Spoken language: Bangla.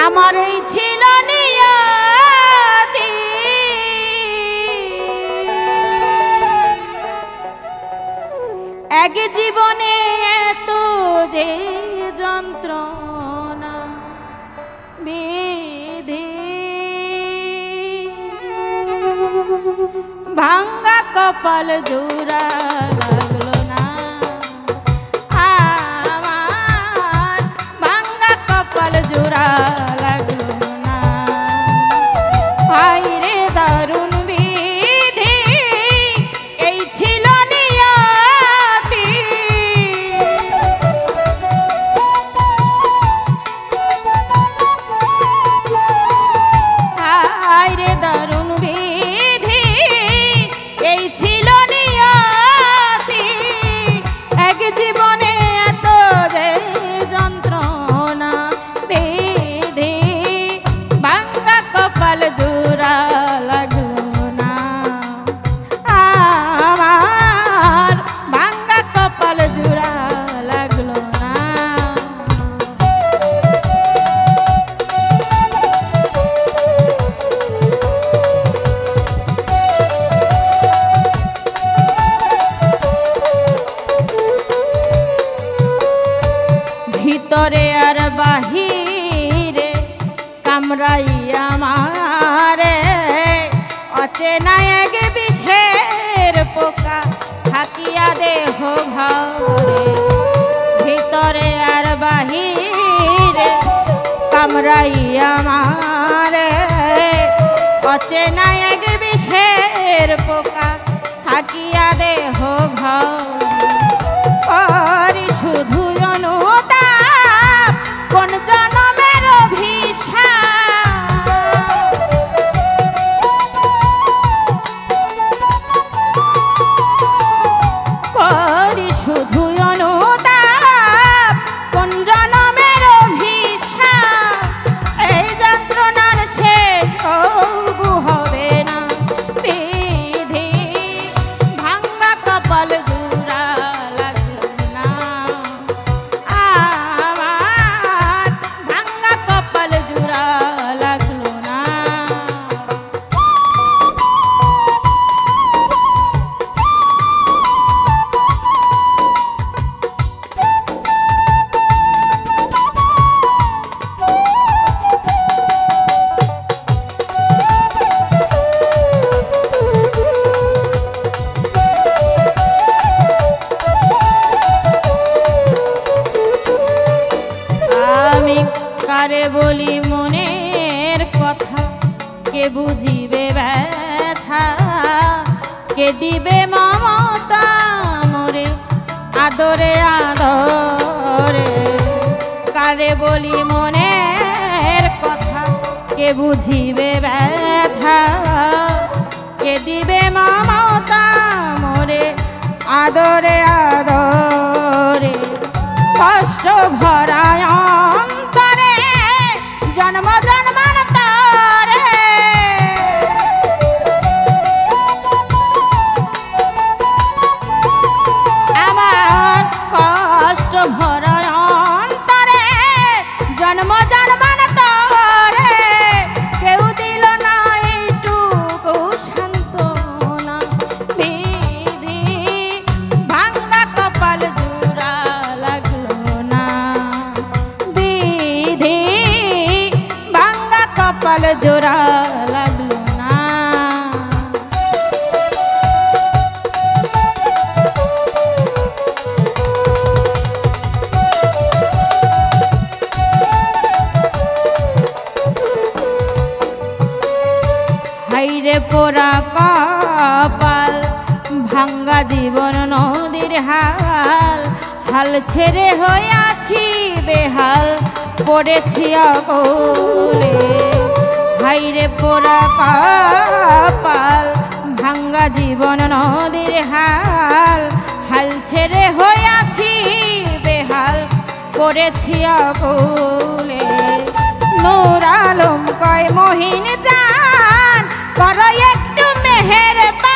আমার এই ছিল নিয়তি এক জীবনে এত যে যন্ত্রণা বিধি ভাঙ্গা কপাল জোড়া লাগলো না আমার ভাঙ্গা কপাল জোড়া লাগলো না হায় রে দারুণ বিধি এই ছিল নিয়তি হায় রে দারুণ বিধি এই ছিল নিয়তি এক জীবনে এত যে যন্ত্রণা বিধি ভাঙ্গা কপাল জোড়া লাগলো না আমার ভাঙ্গা কপাল জোড়া লাগলো না ভিতরে আর বাহিরে কামড়াইয়া মারে অচেনা এক বিষের পোকা থাকিয়া দেহ ঘরে ভিতরে আর বাহিরে কামড়াইয়া মারে অচেনা এক বিষের পোকা থাকিয়া দেহ ঘরে শুধু অনুতাপ কোন জনমের অভিশাপ করি শুধু অনুতাপ কোন জনমের অভিশাপ এই যন্ত্রণার শেষ তবু হবে না বিধি ভাঙ্গা কপাল জোড়া লাগলো না আমার ভাঙ্গা কপাল জোড়া লাগলো না আমি কারে বলি মনের কথা কে বুঝিবে ব্যথা কে দিবে মমতা মোরে আদরে আদরে কারে বলি মনের কথা কে বুঝিবে ব্যথা কে দিবে মমতা মোরে আদরে আদরে কষ্ট ভরায় অন্তরে জন্ম জন্মান্তরে আমার কষ্ট ভরায় অন্তরে জন্ম জন্মান্তরে কেউ দিল না ভাঙ্গা জীবন নদীর হাল, হাল ছেড়ে হইয়াছি বেহাল, পড়েছি অকলে হাইরে পোড়া কপাল। ভাঙ্গা জীবন নদীর হাল, হাল ছেড়ে হইয়াছি বেহাল, পড়েছি অকলে। নূর আলম কয় মহিন জান, করো একটু মেহেরবান।